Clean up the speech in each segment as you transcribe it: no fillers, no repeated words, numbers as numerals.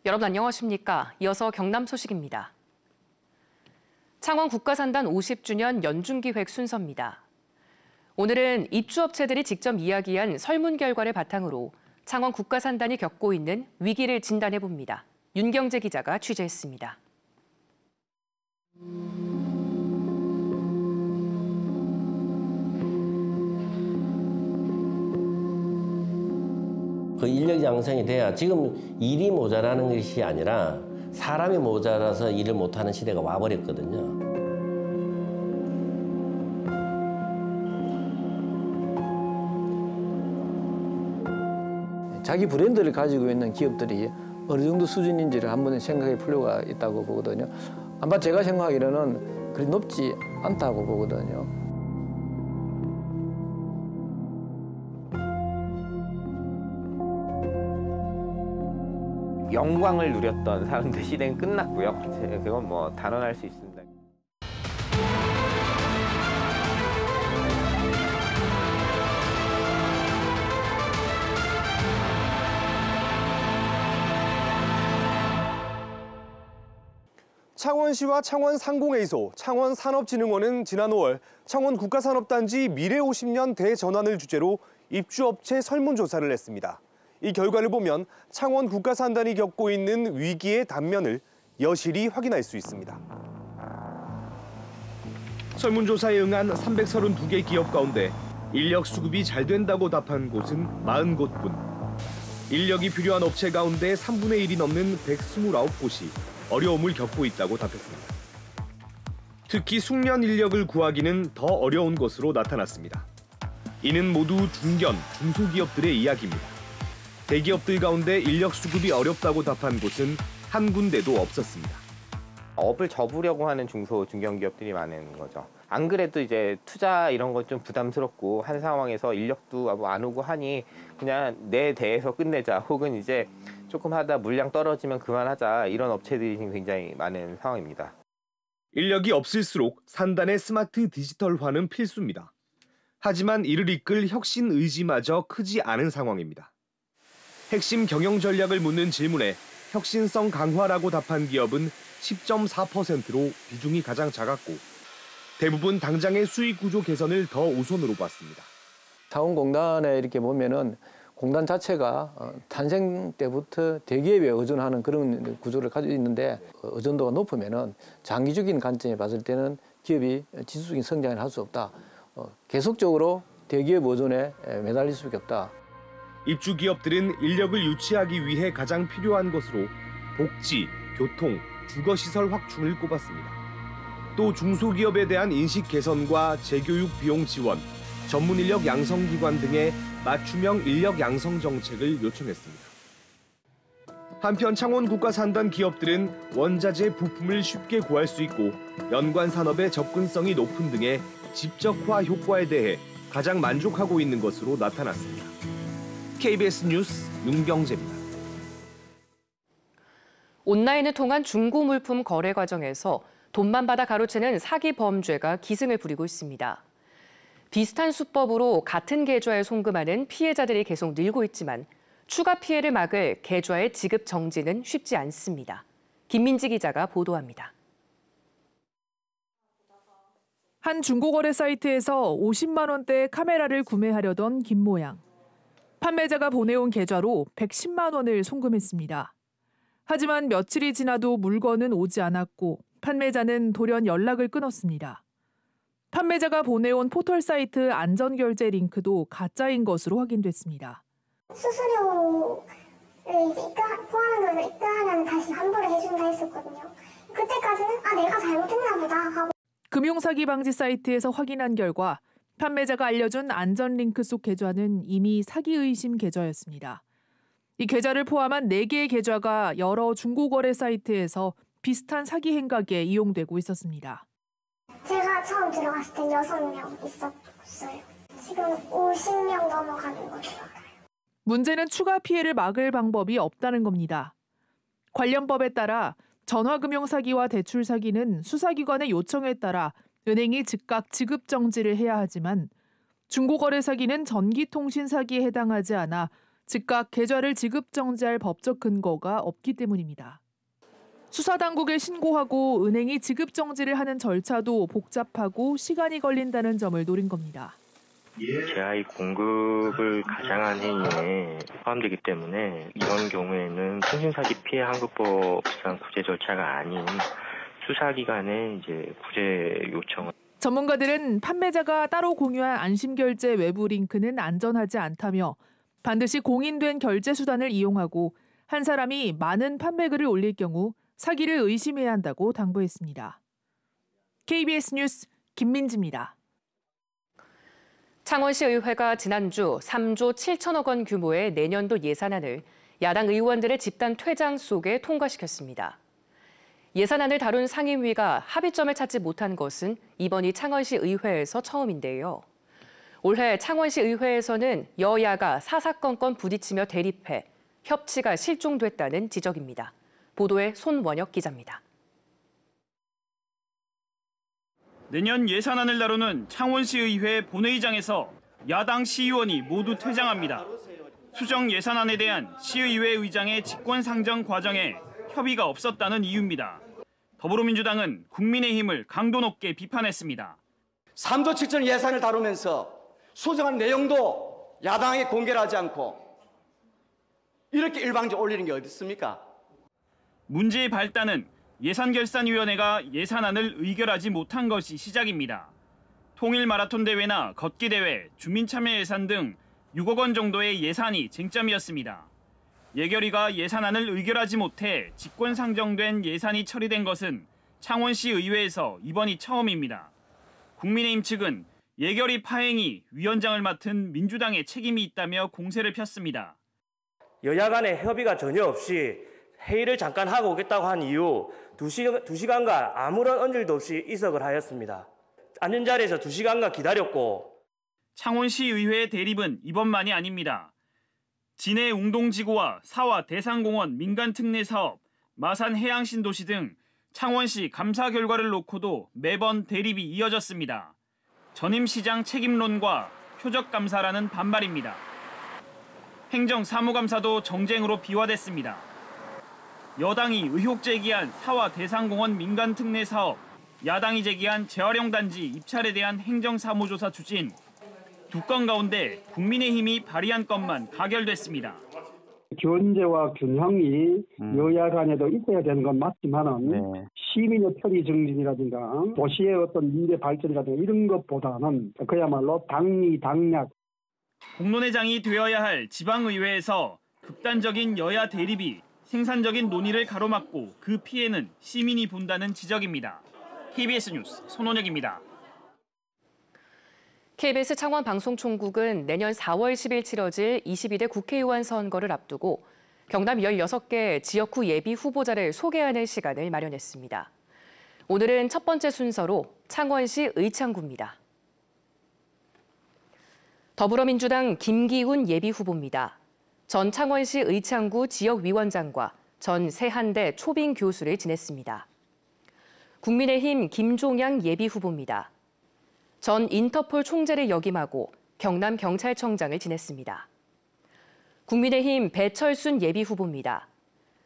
여러분 안녕하십니까? 이어서 경남 소식입니다. 창원 국가산단 50주년 연중기획 순서입니다. 오늘은 입주업체들이 직접 이야기한 설문 결과를 바탕으로 창원 국가산단이 겪고 있는 위기를 진단해봅니다. 윤경재 기자가 취재했습니다. 그 인력 양성이 돼야 지금 일이 모자라는 것이 아니라 사람이 모자라서 일을 못하는 시대가 와버렸거든요. 자기 브랜드를 가지고 있는 기업들이 어느 정도 수준인지를 한번 생각해 볼 필요가 있다고 보거든요. 아마 제가 생각하기로는 그리 높지 않다고 보거든요. 영광을 누렸던 사람들 시대는 끝났고요. 그건 뭐 단언할 수 있습니다. 창원시와 창원상공회의소, 창원산업진흥원은 지난 5월 창원 국가산업단지 미래 50년 대전환을 주제로 입주업체 설문조사를 했습니다. 이 결과를 보면 창원 국가산단이 겪고 있는 위기의 단면을 여실히 확인할 수 있습니다. 설문조사에 응한 332개 기업 가운데 인력 수급이 잘 된다고 답한 곳은 40곳뿐. 인력이 필요한 업체 가운데 3분의 1이 넘는 129곳이 어려움을 겪고 있다고 답했습니다. 특히 숙련 인력을 구하기는 더 어려운 것으로 나타났습니다. 이는 모두 중견, 중소기업들의 이야기입니다. 대기업들 가운데 인력 수급이 어렵다고 답한 곳은 한 군데도 없었습니다. 업을 접으려고 하는 중소, 중견기업들이 많은 거죠. 안 그래도 이제 투자 이런 건 좀 부담스럽고 한 상황에서 인력도 안 오고 하니 그냥 내 대에서 끝내자 혹은 이제 조금 하다 물량 떨어지면 그만하자 이런 업체들이 굉장히 많은 상황입니다. 인력이 없을수록 산단의 스마트 디지털화는 필수입니다. 하지만 이를 이끌 혁신 의지마저 크지 않은 상황입니다. 핵심 경영 전략을 묻는 질문에 혁신성 강화라고 답한 기업은 10.4%로 비중이 가장 작았고 대부분 당장의 수익 구조 개선을 더 우선으로 봤습니다. 자원공단에 이렇게 보면은 공단 자체가 탄생 때부터 대기업에 의존하는 그런 구조를 가지고 있는데 의존도가 높으면은 장기적인 관점에 봤을 때는 기업이 지수적인 성장을 할 수 없다. 계속적으로 대기업 의존에 매달릴 수밖에 없다. 입주 기업들은 인력을 유치하기 위해 가장 필요한 것으로 복지, 교통, 주거시설 확충을 꼽았습니다. 또 중소기업에 대한 인식 개선과 재교육 비용 지원, 전문 인력 양성기관 등의 맞춤형 인력 양성 정책을 요청했습니다. 한편 창원 국가산단 기업들은 원자재 부품을 쉽게 구할 수 있고 연관 산업의 접근성이 높은 등의 집적화 효과에 대해 가장 만족하고 있는 것으로 나타났습니다. KBS 뉴스 윤경재입니다. 온라인을 통한 중고 물품 거래 과정에서 돈만 받아 가로채는 사기 범죄가 기승을 부리고 있습니다. 비슷한 수법으로 같은 계좌에 송금하는 피해자들이 계속 늘고 있지만 추가 피해를 막을 계좌의 지급 정지는 쉽지 않습니다. 김민지 기자가 보도합니다. 한 중고거래 사이트에서 50만 원대의 카메라를 구매하려던 김 모양. 판매자가 보내온 계좌로 110만 원을 송금했습니다. 하지만 며칠이 지나도 물건은 오지 않았고 판매자는 돌연 연락을 끊었습니다. 판매자가 보내온 포털 사이트 안전결제 링크도 가짜인 것으로 확인됐습니다. 수수료를 이제 포함한 걸 입금하면 다시 환불을 해준다 했었거든요. 그때까지는 내가 잘못했나 보다 하고. 금융사기 방지 사이트에서 확인한 결과 판매자가 알려준 안전링크 속 계좌는 이미 사기 의심 계좌였습니다. 이 계좌를 포함한 4개의 계좌가 여러 중고거래 사이트에서 비슷한 사기 행각에 이용되고 있었습니다. 제가 처음 들어갔을 땐 6명 있었어요. 지금 50명 넘어가는 걸로 알아요. 문제는 추가 피해를 막을 방법이 없다는 겁니다. 관련법에 따라 전화금융사기와 대출사기는 수사기관의 요청에 따라 은행이 즉각 지급 정지를 해야 하지만 중고거래 사기는 전기통신 사기에 해당하지 않아 즉각 계좌를 지급 정지할 법적 근거가 없기 때문입니다. 수사당국에 신고하고 은행이 지급 정지를 하는 절차도 복잡하고 시간이 걸린다는 점을 노린 겁니다. 제 아이 공급을 가장한 행위에 포함되기 때문에 이런 경우에는 통신사기 피해 환급법상 구제 절차가 아닌 수사기관의 구제 요청을. 전문가들은 판매자가 따로 공유한 안심결제 외부 링크는 안전하지 않다며 반드시 공인된 결제 수단을 이용하고 한 사람이 많은 판매글을 올릴 경우 사기를 의심해야 한다고 당부했습니다. KBS 뉴스 김민지입니다. 창원시 의회가 지난주 3조 7천억 원 규모의 내년도 예산안을 야당 의원들의 집단 퇴장 속에 통과시켰습니다. 예산안을 다룬 상임위가 합의점을 찾지 못한 것은 이번이 창원시 의회에서 처음인데요. 올해 창원시 의회에서는 여야가 사사건건 부딪히며 대립해 협치가 실종됐다는 지적입니다. 보도에 손원혁 기자입니다. 내년 예산안을 다루는 창원시 의회 본회의장에서 야당 시의원이 모두 퇴장합니다. 수정 예산안에 대한 시의회 의장의 직권 상정 과정에 협의가 없었다는 이유입니다. 더불어민주당은 국민의힘을 강도 높게 비판했습니다. 3조 7천 예산을 다루면서 수정한 내용도 야당에 공개를 하지 않고 이렇게 일방적으로 올리는 게 어디 있습니까? 문제의 발단은 예산결산위원회가 예산안을 의결하지 못한 것이 시작입니다. 통일 마라톤 대회나 걷기 대회, 주민참여 예산 등 6억 원 정도의 예산이 쟁점이었습니다. 예결위가 예산안을 의결하지 못해 직권 상정된 예산이 처리된 것은 창원시 의회에서 이번이 처음입니다. 국민의힘 측은 예결위 파행이 위원장을 맡은 민주당의 책임이 있다며 공세를 폈습니다. 여야 간의 협의가 전혀 없이 회의를 잠깐 하고 오겠다고 한 이후 2시간간 아무런 언질도 없이 이석을 하였습니다. 앉은 자리에서 2시간간 기다렸고. 창원시 의회의 대립은 이번만이 아닙니다. 진해 웅동지구와 사화 대상공원 민간특례 사업, 마산 해양신도시 등 창원시 감사 결과를 놓고도 매번 대립이 이어졌습니다. 전임시장 책임론과 표적감사라는 반발입니다. 행정사무감사도 정쟁으로 비화됐습니다. 여당이 의혹 제기한 사화 대상공원 민간특례 사업, 야당이 제기한 재활용단지 입찰에 대한 행정사무조사 추진, 두 건 가운데 국민의힘이 발의한 건만 가결됐습니다. 견제와 균형이 여야 간에도 있어야 되는 건 맞지만은 시민의 편의 정진이라든가 도시의 어떤 미래 발전이라든가 이런 것보다는 그야말로 당리 당략. 공론회장이 되어야 할 지방의회에서 극단적인 여야 대립이 생산적인 논의를 가로막고 그 피해는 시민이 본다는 지적입니다. KBS 뉴스 손원혁입니다. KBS 창원방송총국은 내년 4월 10일 치러질 22대 국회의원 선거를 앞두고 경남 16개 지역구 예비 후보자를 소개하는 시간을 마련했습니다. 오늘은 첫 번째 순서로 창원시 의창구입니다. 더불어민주당 김기훈 예비 후보입니다. 전 창원시 의창구 지역위원장과 전 세한대 초빙 교수를 지냈습니다. 국민의힘 김종양 예비 후보입니다. 전 인터폴 총재를 역임하고 경남경찰청장을 지냈습니다. 국민의힘 배철순 예비 후보입니다.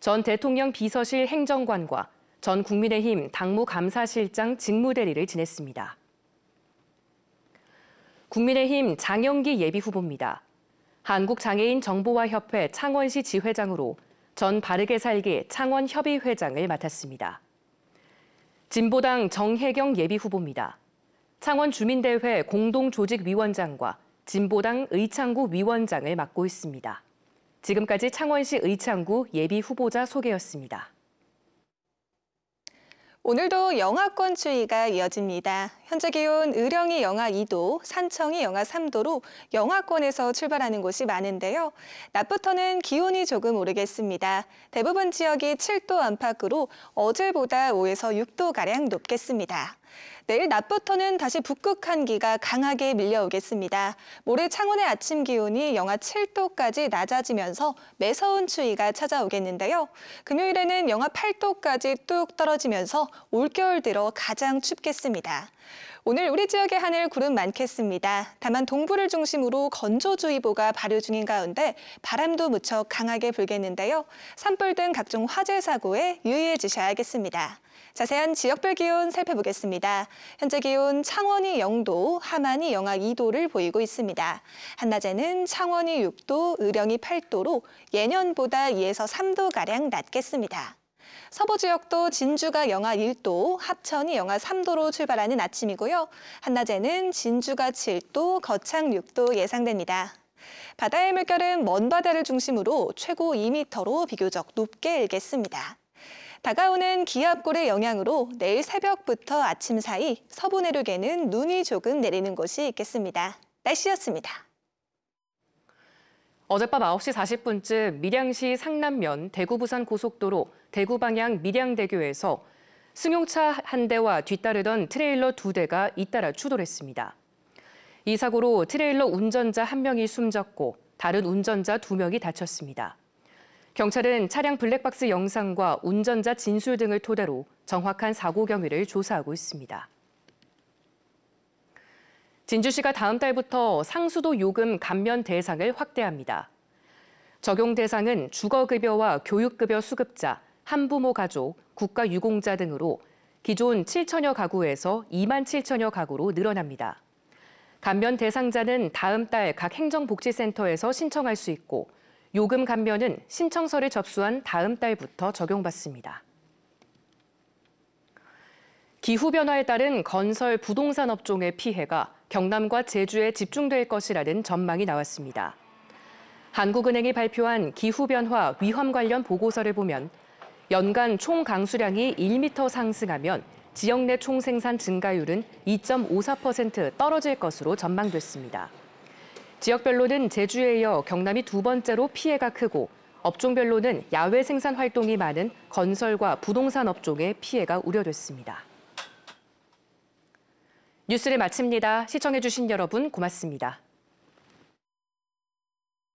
전 대통령 비서실 행정관과 전 국민의힘 당무감사실장 직무대리를 지냈습니다. 국민의힘 장영기 예비 후보입니다. 한국장애인정보화협회 창원시 지회장으로 전 바르게 살기 창원협의회장을 맡았습니다. 진보당 정혜경 예비 후보입니다. 창원주민대회 공동조직위원장과 진보당 의창구 위원장을 맡고 있습니다. 지금까지 창원시 의창구 예비 후보자 소개였습니다. 오늘도 영하권 추위가 이어집니다. 현재 기온 의령이 영하 2도, 산청이 영하 3도로 영하권에서 출발하는 곳이 많은데요. 낮부터는 기온이 조금 오르겠습니다. 대부분 지역이 7도 안팎으로 어제보다 5에서 6도가량 높겠습니다. 내일 낮부터는 다시 북극 한기가 강하게 밀려오겠습니다. 모레 창원의 아침 기온이 영하 7도까지 낮아지면서 매서운 추위가 찾아오겠는데요. 금요일에는 영하 8도까지 뚝 떨어지면서 올겨울 들어 가장 춥겠습니다. 오늘 우리 지역의 하늘 구름 많겠습니다. 다만 동부를 중심으로 건조주의보가 발효 중인 가운데 바람도 무척 강하게 불겠는데요. 산불 등 각종 화재 사고에 유의해 주셔야겠습니다. 자세한 지역별 기온 살펴보겠습니다. 현재 기온 창원이 0도, 함안이 영하 2도를 보이고 있습니다. 한낮에는 창원이 6도, 의령이 8도로 예년보다 2에서 3도가량 낮겠습니다. 서부 지역도 진주가 영하 1도, 합천이 영하 3도로 출발하는 아침이고요. 한낮에는 진주가 7도, 거창 6도 예상됩니다. 바다의 물결은 먼 바다를 중심으로 최고 2m로 비교적 높게 일겠습니다. 다가오는 기압골의 영향으로 내일 새벽부터 아침 사이 서부 내륙에는 눈이 조금 내리는 곳이 있겠습니다. 날씨였습니다. 어젯밤 9시 40분쯤 밀양시 상남면 대구 부산 고속도로 대구 방향 밀양대교에서 승용차 한 대와 뒤따르던 트레일러 2대가 잇따라 추돌했습니다. 이 사고로 트레일러 운전자 1명이 숨졌고 다른 운전자 2명이 다쳤습니다. 경찰은 차량 블랙박스 영상과 운전자 진술 등을 토대로 정확한 사고 경위를 조사하고 있습니다. 진주시가 다음 달부터 상수도 요금 감면 대상을 확대합니다. 적용 대상은 주거급여와 교육급여 수급자, 한부모 가족, 국가유공자 등으로 기존 7천여 가구에서 2만 7천여 가구로 늘어납니다. 감면 대상자는 다음 달 각 행정복지센터에서 신청할 수 있고 요금 감면은 신청서를 접수한 다음 달부터 적용받습니다. 기후변화에 따른 건설 부동산 업종의 피해가 경남과 제주에 집중될 것이라는 전망이 나왔습니다. 한국은행이 발표한 기후변화 위험 관련 보고서를 보면 연간 총 강수량이 1m 상승하면 지역 내 총생산 증가율은 2.54% 떨어질 것으로 전망됐습니다. 지역별로는 제주에 이어 경남이 두 번째로 피해가 크고 업종별로는 야외 생산 활동이 많은 건설과 부동산 업종의 피해가 우려됐습니다. 뉴스를 마칩니다. 시청해주신 여러분 고맙습니다.